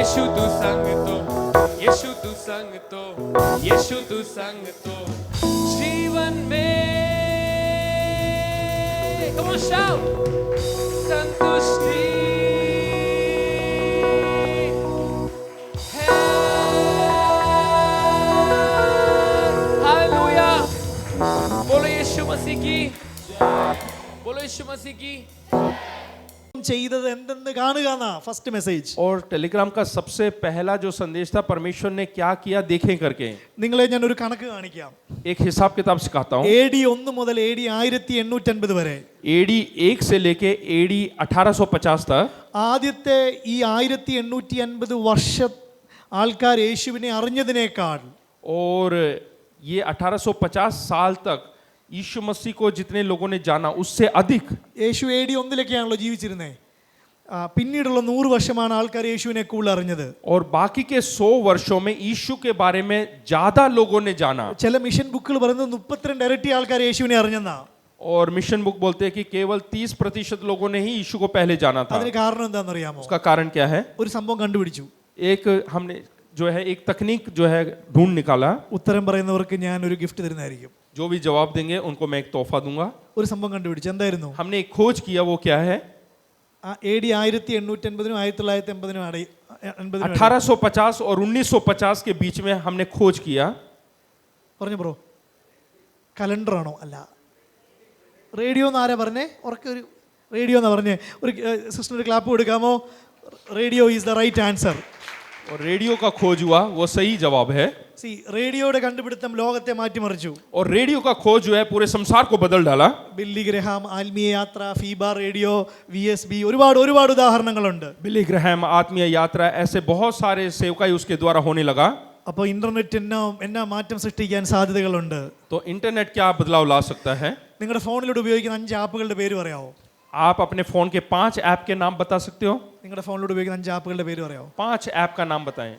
यीशु तू संग तो, यीशु तू संग तो, यीशु तू संग तो जीवन में come on shout संतुष्टि है। हालेलुया, बोलो यीशु मसीह की, बोलो यीशु मसीह की। ചെയ്തത് എന്തെന്ന് കാണുക എന്നാ ഫസ്റ്റ് മെസ്സേജ്. और टेलीग्राम का सबसे पहला जो संदेश था, परमेश्वर ने क्या किया देखें करके. നിങ്ങളെ ഞാൻ ഒരു കണക്ക് കാണിക്കാം. एक हिसाब किताब सिखाता हूँ. AD 1 മുതൽ AD 1850 വരെ, AD 1 से लेके AD 1850 तक, ആദ്യത്തെ ഈ 1850 വർഷം ആൾക്കാർ യേശുവിനെ അറിഞ്ഞതിനേക്കാൾ और ये 1850 साल तक यीशु मसीह को जितने लोगों ने जाना उससे अधिक. യേശു AD 1 ജീവിച്ചിരുന്നത്. പിന്നീടുള്ള 100 വർഷമാണ് ആൾക്കാർ യേശുവിനെ കൂടുതൽ അറിഞ്ഞത്. और बाकी के 100 वर्षों में यीशु के बारे में ज्यादा लोगों ने जाना. ചില മിഷൻ ബുക്കുകൾ പറയുന്നത് 32 ഇരട്ടി ആൾക്കാർ യേശുവിനെ അറിഞ്ഞെന്നാ. और मिशन बुक बोलते हैं कि केवल 30% लोगों ने ही यीशु को पहले जाना था. അതിന് കാരണം എന്താണെന്നറിയാമോ? उसका कारण क्या है? ഒരു സംഭവം കണ്ടുപിടിച്ചു. एक हमने जो है एक तकनीक जो है ढूंढ निकाला. ഉത്തരം പറയുന്നവർക്ക് ഞാൻ ഒരു ഗിഫ്റ്റ് തരുന്നതായിരിക്കും. जो भी जवाब देंगे उनको मैं एक तोहफा दूंगा. ഒരു സംഭവം കണ്ടുപിടിച്ചു. എന്തായിരുന്നു? हमने एक खोज किया, वो क्या है? AD 1850 1980 1850 और 1950 के बीच में हमने खोज किया. പറഞ്ഞു ബ്രോ, കലണ്ടർ ആണോ? അല്ല, റേഡിയോ എന്ന് ആരാ പറഞ്ഞേ? ഉറക്കെ ഒരു റേഡിയോ എന്നാ പറഞ്ഞേ. ഒരു സിസ്റ്ററിന് ക്ലാപ്പ് കൊടുക്കാമോ? Radio is the right answer. और रेडियो का खोज हुआ, वो सही जवाब है. റേഡിയോയുടെ കണ്ടുപിടുത്തം ലോകത്തെ മാറ്റിമറിച്ചു. और रेडियो का खोज जो है पूरे संसार को बदल डाला. ബില്ലി ഗ്രഹാം, ആത്മീയ യാത്ര, ഫീബ റേഡിയോ, VSB, ഒരുപാട് ഉദാഹരണങ്ങളുണ്ട്. बिली ग्रैहम, आत्मीय यात्रा, ऐसे बहुत सारे सेवकाई उसके द्वारा होने लगा. അപ്പോൾ ഇന്റർനെറ്റ് എന്നാ മാറ്റം സൃഷ്ടിക്കാൻ സാധ്യതകളുണ്ട്. तो इंटरनेट क्या बदलाव ला सकता है? നിങ്ങളുടെ ഫോണിലൂടെ ഉപയോഗിക്കുന്ന 5 ആപ്പുകളുടെ പേര് പറയാമോ? आप अपने फोन के 5 ऐप के नाम बता सकते हो? നിങ്ങളുടെ ഫോണിലൂടെ ഉപയോഗിക്കുന്ന 5 ആപ്പുകളുടെ പേര് പറയാമോ? 5 ऐप का नाम बताएं.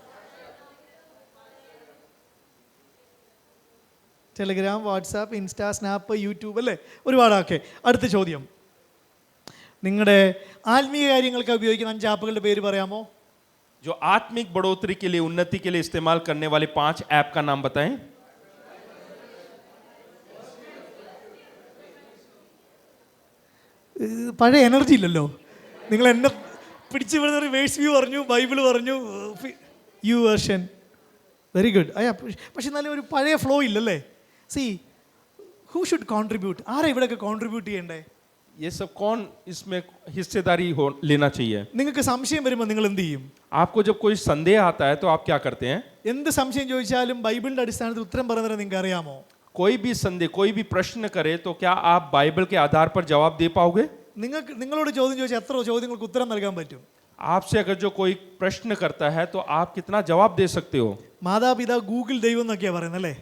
Telegram, WhatsApp, insta, snap, YouTube, അല്ലേ? ഒരുപാടൊക്കെ. അടുത്ത ചോദ്യം, നിങ്ങളുടെ ആത്മീയ കാര്യങ്ങൾക്ക് ഉപയോഗിക്കുന്ന 5 ആപ്പുകളുടെ പേര് പറയാമോ? जो आत्मिक बढ़ोतरी के लिए, उन्नति के लिए इस्तेमाल करने वाले 5 ऐप का नाम बताएं. പഴയ എനർജി ഇല്ലല്ലോ. നിങ്ങൾ എന്നെ പിടിച്ചു വിടുന്ന റിവേഴ്സ് വ്യൂ പറഞ്ഞു, ബൈബിൾ പറഞ്ഞു, യു വേർഷൻ, വെരി ഗുഡ്. പക്ഷെ എന്നാലും ഒരു പഴയ ഫ്ലോ ഇല്ലല്ലേ? Who should contribute? ആരാ ഇവിടെയൊക്കെ കോൺട്രിബ്യൂട്ട് ചെയ്യണ്ടേ? ये सब कौन इसमें हिस्सेदारी लेना चाहिए? നിങ്ങൾക്ക് സംശയം വരുമ്പോൾ നിങ്ങൾ എന്ത് ചെയ്യും? आपको जब कोई संदेह आता है तो आप क्या करते हैं? എന്ത് സംശയം ചോദിച്ചാലും ബൈബിളിന്റെ അടിസ്ഥാനത്തിൽ ഉത്തരം പറയുന്നത് നിങ്ങൾക്ക് അറിയാമോ? कोई भी संदेह, कोई भी प्रश्न करे तो क्या आप बाइबल के आधार पर जवाब दे पाओगे? നിങ്ങളോട് ചോദ്യം ചോദിച്ചാൽ എത്ര ചോദ്യങ്ങൾക്ക് ഉത്തരം നൽകാൻ പറ്റും? आपसे अगर जो कोई प्रश्न करता है तो आप कितना जवाब दे सकते हो? മാതാപിതാ ഗൂഗിൾ ദൈവം എന്നൊക്കെയാ പറയുന്നത്, അല്ലേ?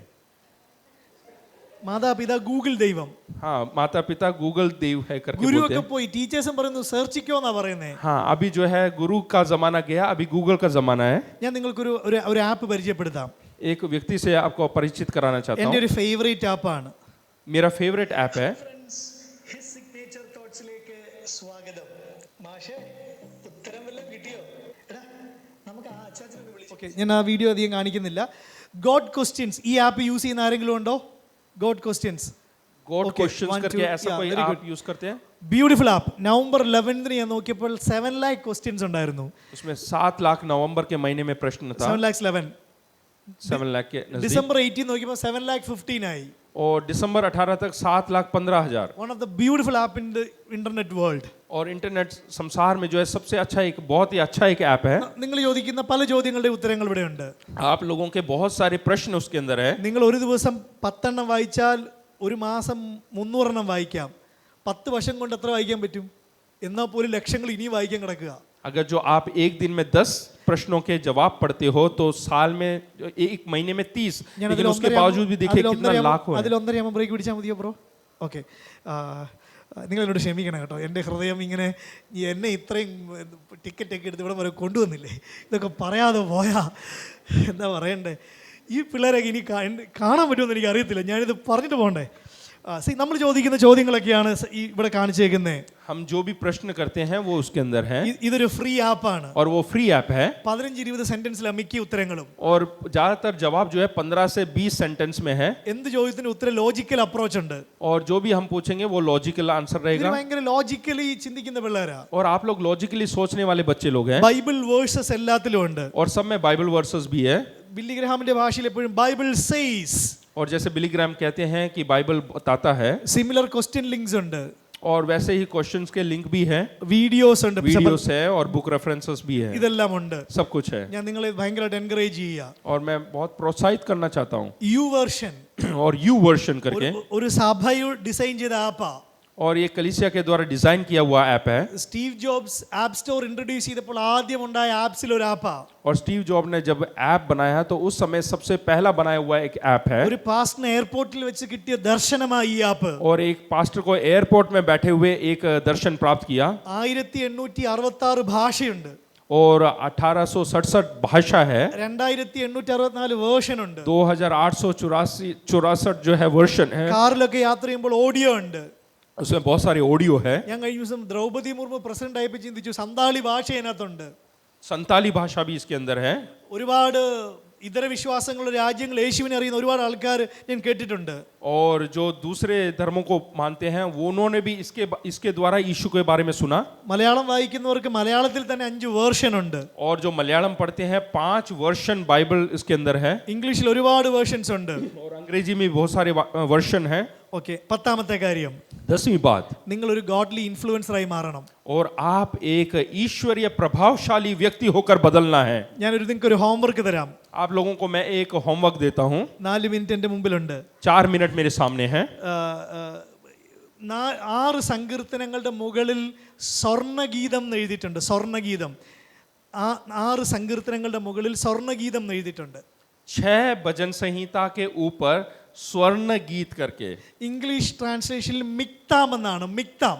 മാതാപിതാ ഗൂഗിൾ ദൈവം. हाँ, माता पिता गूगल देव है करके ഗുരു बोलते ഒക്കെ हैं. പോയി ടീച്ചേഴ്സും പറയുന്നു സെർച്ചിക്കോ എന്നാ പറയുന്നത്. हाँ, अभी जो है गुरु का जमाना गया, अभी गूगल का जमाना है. ഞാൻ നിങ്ങൾക്കൊരു ഒരു ആപ്പ് പരിചയപ്പെടുത്താം. एक व्यक्ति से आपको परिचित कराना चाहता എൻ്റെ हूँ. ഒരു ഫേവറേറ്റ് ആപ്പാണ്. मेरा फेवरेट ऐप है. സിഗ്നേച്ചർ തോട്ട്സിലേക്ക് സ്വാഗതം. മാഷേ, ഉത്തരം വല്ലതും കിട്ടിയോ? നമുക്ക് ആ അച്ചാച്ചനെ വിളിച്ചു. ഓക്കേ, ഞാൻ ആ വീഡിയോ അധികം കാണിക്കുന്നില്ല. ഗോഡ് ക്വസ്റ്റ്യൻസ് ഈ ആപ്പ് യൂസ് ചെയ്യുന്ന ആരെങ്കിലും ഉണ്ടോ? God questions, God Okay, questions 1, करके 2, ऐसा yeah, कोई very आप good. यूज करते हैं? Beautiful app. നവംബർ 11 ഞാൻ നോക്കിയപ്പോൾ 7 lakh ക്വസ്റ്റ്യൻസ് ഉണ്ടായിരുന്നു. उसमें 7 लाख नवंबर के महीने में प्रश्न था. 7,11,000. 7 लाख के नजदीक. ഡിസംബർ 18 നോക്കിയപ്പോൾ 7,15,000 ആയി. और दिसंबर 18 तक 7,15,000. One of the beautiful app in the internet world. और इंटरनेट संसार में जो है सबसे अच्छा, एक बहुत ही अच्छा एक ऐप है. നിങ്ങൾ ചോദിക്കുന്ന പല ചോദ്യങ്ങളുടെ ഉത്തരങ്ങൾ ഇവിടെ ഉണ്ട്. आप लोगों के बहुत सारे प्रश्न उसके अंदर है. നിങ്ങൾ ഒരു ദിവസം 10 എണ്ണം വായിച്ചാൽ ഒരു മാസം 300 എണ്ണം വായിക്കാം. 10 വർഷം കൊണ്ട് എത്ര വായിക്കാൻ പറ്റും? എന്നാൽ പോലും ലക്ഷങ്ങൾ ഇനിയും വായിക്കാൻ കിടക്കുക. अगर जो आप एक दिन में 10 प्रश्नों के जवाब पढ़ते हो तो साल में, एक महीने में 30, लेकिन उसके बावजूद भी देखिए कितना लाख हो. അതിൽ 1.5 ബ്രേക്ക് പിടിച്ചാൽ മതിയോ ബ്രോ? ഓക്കെ, നിങ്ങൾ എന്നോട് ക്ഷമിക്കണം കേട്ടോ. എൻ്റെ ഹൃദയം ഇങ്ങനെ എന്നെ ഇത്രയും ടിക്കറ്റ് ഒക്കെ എടുത്ത് ഇവിടെ വരെ കൊണ്ടുവന്നില്ലേ, ഇതൊക്കെ പറയാതെ പോയാ എന്താ പറയണ്ടേ? ഈ പിള്ളേരൊക്കെ ഇനി കാണാൻ പറ്റുമെന്ന് എനിക്ക് അറിയത്തില്ല. ഞാനിത് പറഞ്ഞിട്ട് പോകണ്ടേ. നമ്മൾ ചോദിക്കുന്ന ചോദ്യങ്ങളൊക്കെയാണ് ഈ ഇവിടെ കാണിച്ചേക്കുന്നത്. हम जो भी प्रश्न करते हैं वो उसके अंदर है ഇതൊരു ഫ്രീ ആപ്പാണ്. और वो फ्री ऐप है 15-20 സെന്റൻസിലാണ് മിക്ക ഉത്തരങ്ങളും. और ज्यादातर जवाब जो है 15 से 20 सेंटेंस में है എന്ത് ചോദ്യത്തിന് ഉത്തരം ലോജിക്കൽ അപ്രോച്ച് ഉണ്ട്. और जो भी हम पूछेंगे वो लॉजिकल आंसर ഇവര് रहेगा ഭയങ്കര ലോജിക്കലി ചിന്തിക്കുന്ന പിള്ളേരാ. और आप लोग लॉजिकली सोचने वाले बच्चे लोग हैं ബൈബിൾ വേഴ്സസ് എല്ലാത്തിലും ഉണ്ട്. और सब में बाइबल वर्सेस भी है. ബില്ലി ഗ്രഹാമിന്റെ ഭാഷയിൽ എപ്പോഴും ബൈബിൾ സെയ്സ്, और जैसे बिली ग्राम कहते हैं कि बाइबल बताता है, സിമിലർ ക്വസ്റ്റ്യൻ ലിങ്ക്സ് ഉണ്ട്, और वैसे ही क्वेश्चंस के लिंक भी है, വീഡിയോസ് ഉണ്ട്, वीडियोस है और बुक रेफरेंसेस भी है, ഇതെല്ലാം ഉണ്ട്. सब कुछ है. ഞാൻ നിങ്ങളെ ഭയങ്കരമായിട്ട് എൻകറേജ് ചെയ്യുക. और मैं बहुत प्रोत्साहित करना चाहता हूँ യു വേർഷൻ और यू वर्शन करके, ഒരു സഭയിൽ ഡിസൈൻ ചെയ്ത ആപ്പാ. और ये कलीसिया के द्वारा डिजाइन किया हुआ ऐप है. Steve jobs app store introduce ചെയ്തപ്പോൾ ആദ്യം ഉണ്ടായ ആപ്സിൽ ഒരു ആപ്പാ. और स्टीव जॉब ने जब ऐप बनाया तो उस समय सबसे पहला बनाया हुआ एक ऐप है. ഒരു പാസ്റ്ററിന് എയർപോർട്ടിൽ വെച്ച് കിട്ടിയ ദർശനമായി ഈ ആപ്പ്. और एक पास्टर को एयरपोर्ट में बैठे हुए एक दर्शन प्राप्त किया. 1866 ഭാഷയുണ്ട്. और 1867 भाषा है. 2864 വേർഷൻ ഉണ്ട്. 2864 जो है वर्षन है. കാറിലൊക്കെ യാത്ര ചെയ്യുമ്പോൾ ഓഡിയോ ഉണ്ട്. उसमें बहुत सारे ऑडियो है. ഞാൻ കഴിഞ്ഞ ദിവസം ദ്രൗപദി മുർമു പ്രസിഡന്റ് ആയപ്പോൾ ചിന്തിച്ചു, സന്താളി ഭാഷ അതിനകത്തുണ്ട്. संताली भाषा भी इसके अंदर है. ഒരുപാട് ഇതര വിശ്വാസങ്ങളുടെ രാജ്യങ്ങൾ യേശുവിനെ അറിയുന്ന ഒരുപാട് ആൾക്കാർ ഞാൻ കേട്ടിട്ടുണ്ട്. और जो दूसरे धर्मों को मानते हैं वो उन्होंने भी इसके द्वारा यीशु के बारे में सुना. മലയാളം വായിക്കുന്നവർക്ക് മലയാളത്തിൽ തന്നെ 5 വേർഷൻ ഉണ്ട്. और जो मलयालम पढ़ते हैं 5 वर्षन बाइबल इसके अंदर है. ഇംഗ്ലീഷിൽ ഒരുപാട് വേർഷൻസ് ഉണ്ട്. और अंग्रेजी में बहुत सारे वर्षन है. ഓക്കെ, 10ാമത്തെ കാര്യം, 10वीं बात, നിങ്ങൾ ഒരു ഗോഡ്ലി ഇൻഫ്ലുവൻസറായി മാറണം. और आप एक ईश्वरीय प्रभावशाली व्यक्ति होकर बदलना है. ഞാനൊരു നിങ്ങൾക്ക് ഒരു ഹോംവർക്ക് തരാം. आप लोगों को मैं एक होमवर्क देता हूँ. 4 മിനിറ്റ് എൻ്റെ മുമ്പിലുണ്ട്. 4 मिनट मेरे सामने है. 6 സങ്കീർത്തനങ്ങളുടെ മുകളിൽ സ്വർണ്ണഗീതം എഴുതിയിട്ടുണ്ട്. സ്വർണ്ണഗീതം 6 സങ്കീർത്തനങ്ങളുടെ മുകളിൽ സ്വർണ്ണഗീതം എഴുതിയിട്ടുണ്ട്. 6 भजन संहिता के ऊपर स्वर्ण गीत करके, ഇംഗ്ലീഷ് ട്രാൻസ്ലേഷനിൽ മിക്താം എന്നാണ്. മിക്താം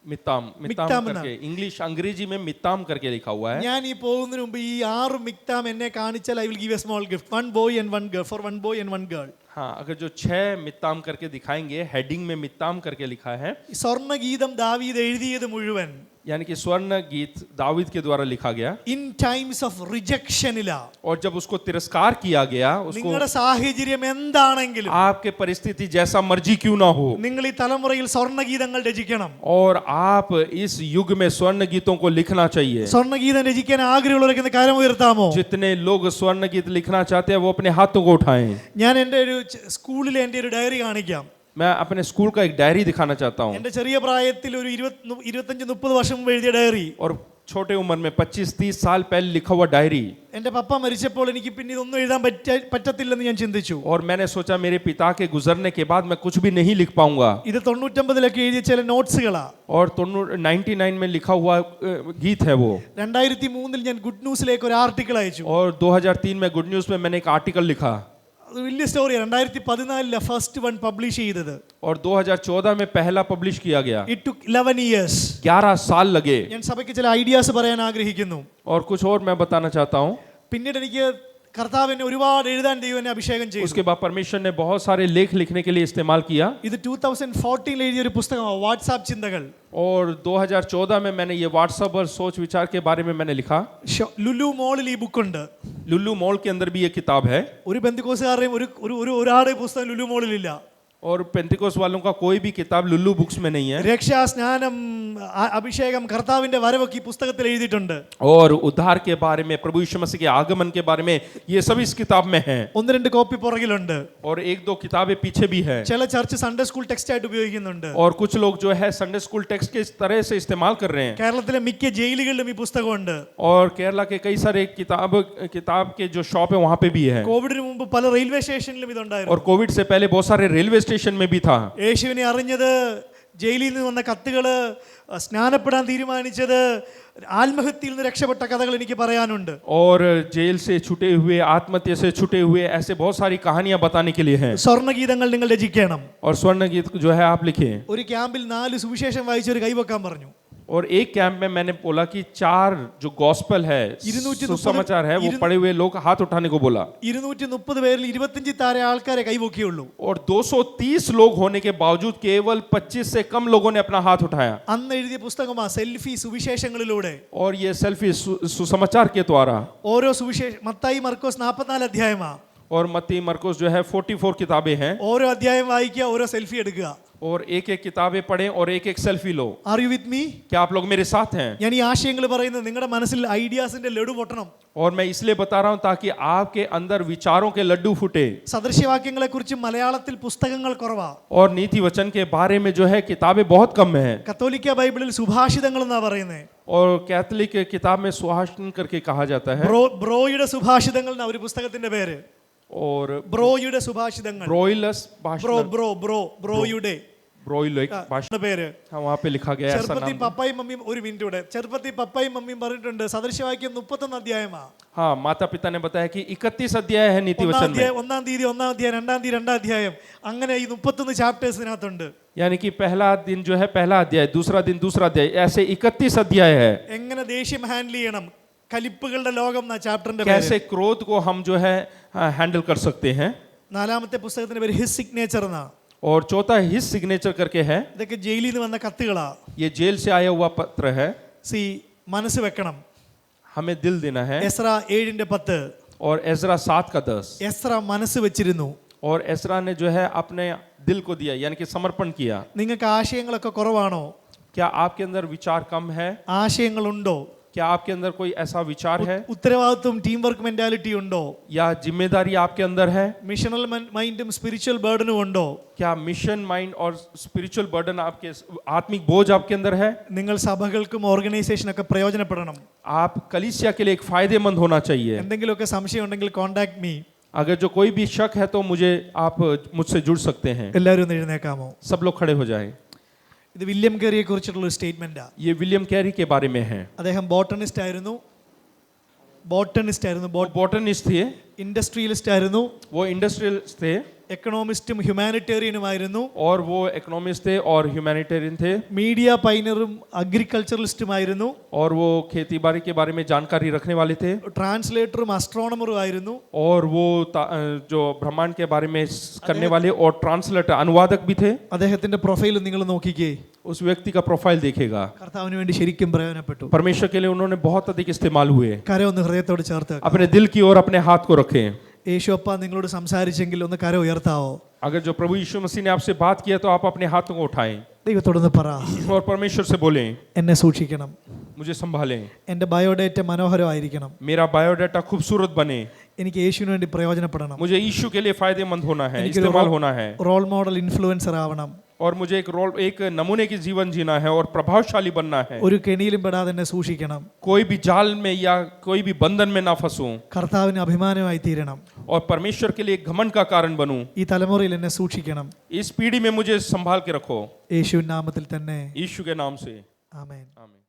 मिताम मिताम करके, इंग्लिश अंग्रेजी में मिताम करके लिखा हुआ है. ഞാൻ ഈ പോകുന്നതിന് മുമ്പ് ഈ 6 മിക്താം എന്നെ കാണിച്ചാൽ I will give a small gift. 1 boy and 1 girl, for 1 boy and 1 girl. हाँ, अगर जो 6 मिताम करके दिखाएंगे, हेडिंग में मिताम करके लिखा है, സ്വർണ്ണഗീതം ദാവീദ് എഴുതിയത് മുഴുവൻ यानी कि स्वर्ण गीत दाऊद के द्वारा लिखा गया. ഇൻ ടൈംസ് ഓഫ് റിജക്ഷനിലാ. और जब उसको तिरस्कार किया गया, उसको, നിങ്ങളുടെ സാഹചര്യം എന്താണെങ്കിലും, आपके परिस्थिति जैसा मर्जी क्यों ना हो, നിങ്ങൾ ഈ തലമുറയിൽ സ്വർണ്ണഗീതങ്ങൾ രചിക്കണം. और आप इस युग में स्वर्ण गीतों को लिखना चाहिए. സ്വർണ്ണഗീതം രചിക്കാൻ ആഗ്രഹമുള്ളവരൊക്കെ കരം ഉയർത്താമോ? जितने लोग स्वर्ण गीत लिखना चाहते हैं वो अपने हाथों को उठाएं. ഞാൻ എൻ്റെ ഒരു സ്കൂളിലെ എൻ്റെ ഒരു ഡയറി കാണിക്കാം. मैं अपने स्कूल का एक डायरी दिखाना चाहता हूँ. എൻ്റെ ചെറിയ പ്രായത്തിൽ ഒരു 25-30 വർഷം മുമ്പ് എഴുതിയ ഡയറി. और छोटे उम्र में 25-30 साल पहले लिखा हुआ डायरी. എൻ്റെ പപ്പ മരിച്ചപ്പോൾ എനിക്ക് പിന്നെ ഇതൊന്നും എഴുതാൻ പറ്റത്തില്ലെന്ന് ഞാൻ ചിന്തിച്ചു. और मैंने सोचा मेरे पिता के गुजरने के बाद मैं कुछ भी नहीं लिख पाऊंगा. ഇത് 99-ലൊക്കെ എഴുതിയ ചില നോട്ട്സുകളാ. और 99 में लिखा हुआ गीत है वो. 2003-ൽ ഞാൻ ഗുഡ് ന്യൂസിലേക്ക് ഒരു ആർട്ടിക്കിൾ അയച്ചു. और 2003 में गुड न्यूज में मैंने एक आर्टिकल लिखा. അത് വലിയ സ്റ്റോറിയാണ്. 2014-ലെ ഫസ്റ്റ് വൺ പബ്ലിഷ് ചെയ്തത്. और 2014 में पहला पब्लिश किया गया. It took 11 years. 11 साल लगे. ഞാൻ സഭയ്ക്ക് ചില ഐഡിയാസ് പറയാൻ ആഗ്രഹിക്കുന്നു. और कुछ और मैं बताना चाहता हूँ. പിന്നീട് എനിക്ക് കർത്താവ് എന്നെ ഒരുപാട് എഴുതാൻ ദൈവം എന്നെ അഭിഷേകം ചെയ്തു. उसके बाद परमेश्वर ने बहुत सारे लेख लिखने के लिए इस्तेमाल किया. ഇത് 2014-ൽ എഴുതിയ ഒരു പുസ്തകമാണ്, വാട്സാപ്പ് ചിന്തകൾ. और 2014 में मैंने ये व्हाट्सएप और सोच विचार के बारे में मैंने लिखा. ലുലു മോളിൽ ഈ ബുക്കുണ്ട്. लुल्लू मॉल के अंदर भी ये किताब है. ഒരു ബന്ധുക്കോസുകാരുടെയും ഒരാളുടെ പുസ്തകം ലുലു മോളിലില്ല. और पेंटिकोस वालों का कोई भी किताब लुल्लू बुक्स में नहीं है. രക്ഷാ സ്നാനം അഭിഷേകം കർത്താവിന്റെ വരവൊക്കെ ഈ പുസ്തകത്തിൽ എഴുതിയിട്ടുണ്ട്. और उद्धार के बारे में, प्रभु यीशु मसीह के आगमन के बारे में, ये सब इस किताब में है. 1-2 കോപ്പി പുറകിലുണ്ട്. और 1-2 किताबें पीछे भी है. ചില ചർച്ച് സൺഡേ സ്കൂൾ ടെക്സ്റ്റ് ആയിട്ട് ഉപയോഗിക്കുന്നുണ്ട്. और कुछ लोग जो है संडे स्कूल टेक्स्ट के इस तरह से इस्तेमाल कर रहे हैं. കേരളത്തിലെ മിക്ക ജയിലുകളിലും ഈ പുസ്തകമുണ്ട്. और केरला के कई सारे किताब के जो शॉप है वहाँ पे भी है. കോവിഡിന് മുമ്പ് പല റെയിൽവേ സ്റ്റേഷനിലും ഇതുണ്ടായിരുന്നു. और कोविड से पहले बहुत सारे रेलवे स्टेशन में भी था. യേശുവിനെ അറിഞ്ഞത്, ജയിലിൽ നിന്ന് വന്ന കത്തുകള്, സ്നാനപ്പെടാൻ തീരുമാനിച്ചത്, ആത്മഹത്യയിൽ നിന്ന് രക്ഷപ്പെട്ട കഥകൾ എനിക്ക് പറയാനുണ്ട്. और जेल से छूटे हुए, आत्महत्या से छूटे हुए, ऐसे बहुत सारी कहानियां बताने के लिए हैं. സ്വർണ്ണഗീതങ്ങൾ നിങ്ങൾ രചിക്കണം. और स्वर्ण गीत जो है आप लिखें. ഒരു ക്യാമ്പിൽ 4 സുവിശേഷം വായിച്ചൊരു കൈവെക്കാൻ പറഞ്ഞു. और एक कैंप में मैंने बोला कि 4 जो गॉस्पेल है, 230 सुसमाचार है, वो पढ़े हुए लोग हाथ उठाने को बोला 230 പേരിൽ 25 താഴെ ആൾക്കാരെ കൈപൊക്കിയുള്ളൂ. और 230 लोग होने के बावजूद केवल 25 से कम लोगों ने अपना हाथ उठाया. അന്ന് എഴുതിയ പുസ്തകമാ സെൽഫി സുവിശേഷങ്ങളിലൂടെ. और ये सेल्फी सुसमाचार के द्वारा, ഓരോ സുവിശേഷ മത്തായി മർക്കോസ് 44 അധ്യായമാ. और मत्ती मरकुस जो है 44 किताबें हैं, ഓരോ അധ്യായം വായിക്കുക, ഓരോ സെൽഫി എടുക്കുക. और एक एक किताबें पढ़ें और एक एक selfie low. Are you with me? क्या आप लोग मेरे साथ हैं? ഞാൻ ഈ ആശയങ്ങൾ പറയുന്നത് നിങ്ങളുടെ മനസ്സിൽ ഐഡിയാസിന്റെ ലഡു പൊട്ടണം. और मैं इसलिए बता रहा हूं ताकि आपके अंदर विचारों के लड्डू फूटे. സദൃശ്യവാക്യങ്ങളെ കുറിച്ച് മലയാളത്തിൽ പുസ്തകങ്ങൾ കുറവാ. और नीति वचन के बारे में जो है किताबें बहुत कम है. കത്തോലിക്ക ബൈബിളിൽ സുഭാഷിതങ്ങൾ എന്നാ പറയുന്നത്. और कैथलिक किताब में सुभाषण करके कहा जाता है. ബ്രോയുടെ സുഭാഷിതങ്ങൾ എന്നാ ഒരു പുസ്തകത്തിന്റെ പേര്. और ബ്രോയുടെ സുഭാഷിതങ്ങൾ. ब्रोइलस ബ്രോയുടെ ब्रोइलस भाषण പേര്. हाँ, वहाँ पे लिखा गया है ऐसा ചെറുപ്പത്തിൽ नाम. പപ്പായും മമ്മിയും ഒരു മിനിറ്റ് ഇവിടെ. ചെറുപ്പത്തിൽ പപ്പായും മമ്മിയും പറഞ്ഞിട്ടുണ്ട് സദൃശ്യവാക്യം 31 അധ്യായമാ. हाँ, माता पिता ने बताया कि 31 अध्याय है नीति वचन में. ഒന്നാം തീയതി 1 അധ്യായം, 2 തീയതി 2 അധ്യായം, അങ്ങനെ ഈ 31 ചാപ്റ്റേഴ്സ് ഇതിനകത്തുണ്ട്. यानी कि पहला दिन जो है पहला अध्याय, दूसरा दिन दूसरा अध्याय, ऐसे 31 अध्याय है. എങ്ങനെ ദേഷ്യം ഹാൻഡിൽ ചെയ്യണം, കലിപ്പുകളുടെ ലോകം എന്ന ചാപ്റ്ററിന്റെ कैसे പേര്. क्रोध को हम जो है हैंडल कर सकते हैं. നാലാമത്തെ പുസ്തകത്തിന്റെ പേര് ഹിസ് സിഗ്നേച്ചർ എന്നാ. और चौथा हिस सिग्नेचर करके है. ഇതൊക്കെ ജയിലിൽ നിന്ന് വന്ന കത്തുകളാ. ये जेल से आया हुआ पत्र है. മനസ്സ് വെക്കണം. हमें दिल देना है. എസ്ര 7:10. और एजरा 7 का 10. എസ്ര മനസ്സ് വെച്ചിരുന്നു. और एसरा ने जो है अपने दिल को दिया, यानी कि समर्पण किया. നിങ്ങൾക്ക് ആശയങ്ങളൊക്കെ കുറവാണോ? क्या आपके अंदर विचार कम है? ആശയങ്ങളുണ്ടോ? क्या आपके अंदर कोई ऐसा विचार है? ഉത്തരവാദിത്വം ടീം വർക്ക് മെന്റാലിറ്റി ഉണ്ടോ? या जिम्मेदारी आपके अंदर है? മിഷണൽ മൈൻഡും സ്പിരിച്വൽ ബർഡനും ഉണ്ടോ? क्या मिशन माइंड और स्पिरिचुअल बर्डन आपके आत्मिक बोझ आपके अंदर है? നിങ്ങൾ സഭകൾക്കും ഓർഗനൈസേഷനൊക്കെ പ്രയോജനപ്പെടണം. आप कलीसिया के लिए एक फायदेमंद होना चाहिए. എന്തെങ്കിലുമൊക്കെ സംശയം ഉണ്ടെങ്കിൽ കോൺടാക്ട് മീ. अगर जो कोई भी शक है तो आप मुझसे जुड़ सकते हैं. എല്ലാവരും ഒന്ന് എഴുന്നേക്കാമോ? सब लोग खड़े हो जाएं. ഇത് വില്യം കേറിയെ കുറിച്ചിട്ടുള്ള ഒരു സ്റ്റേറ്റ്മെന്റാ. ये विलियम कैरी के बारे में है. അദ്ദേഹം ബോട്ടണിസ്റ്റ് ആയിരുന്നു. बॉटनिस्ट थे. ഇൻഡസ്ട്രിയലിസ്റ്റ് ആയിരുന്നു. वो इंडस्ट्रियलिस्ट थे. എക്കണോമിസ്റ്റും ഹ്യൂമാനിറ്റേറിയനുമായിരുന്നു. और वो इकोनॉमिस्ट थे और ह्यूमैनिटेरियन थे. മീഡിയ പൈനറും അഗ്രികൾച്ചറലിസ്റ്റുമായിരുന്നു. और वो खेती बाड़ी के बारे में जानकारी रखने वाले थे. ട്രാൻസ്ലേറ്ററും അസ്ട്രോണമറും ആയിരുന്നു. और वो जो ब्रह्मांड के बारे में करने वाले और ट्रांसलेटर अनुवादक भी थे. അദ്ദേഹത്തിന്റെ പ്രൊഫൈൽ നിങ്ങൾ നോക്കിക്കേ. उस व्यक्ति का प्रोफाइल देखेगा. കർത്താവിന് വേണ്ടി ശരിക്കും പ്രയോജനപ്പെട്ടു. परमेश्वर के लिए उन्होंने बहुत अधिक इस्तेमाल हुए. കരം ഒന്ന് ഹൃദയത്തോട് ചേർത്ത്. अपने दिल की ओर अपने हाथ को रखें. യേശു അപ്പ നിങ്ങളോട് സംസാരിച്ചെങ്കിൽ ഒന്ന് കരം ഉയർത്താവോ? अगर जो प्रभु यीशु मसीह ने आपसे बात किया तो आप अपने हाथों को उठाएं ദൈവത്തോടൊന്ന് പറ, और परमेश्वर से बोलें, എന്നെ സൂക്ഷിക്കണം. मुझे संभालें. എൻ്റെ ബയോഡേറ്റ മനോഹരമായിരിക്കണം. मेरा बायोडाटा खूबसूरत बने. എനിക്ക് യേശുവിന് വേണ്ടി പ്രയോജനപ്പെടണം. मुझे यीशु के लिए फायदेमंद होना है, इस्तेमाल होना है. റോൾ മോഡൽ ഇൻഫ്ലുവൻസർ ആവണം. और मुझे एक नमूने की जीवन जीना है और प्रभावशाली बनना है. ഒരു കെണിയിലും പെടാതെ എന്നെ സൂക്ഷിക്കണം. कोई भी जाल में या कोई भी बंधन में ना फंसूं. കർത്താവിന് അഭിമാനമായി തീരണം. और परमेश्वर के लिए घमंड का कारण बनूं. ഈ തലമുറയിൽ എന്നെ സൂക്ഷിക്കണം. इस पीढ़ी में मुझे संभाल के रखो. യേശുവിൻ നാമത്തിൽ തന്നെ. यीशु के नाम से ആമേൻ. आमीन.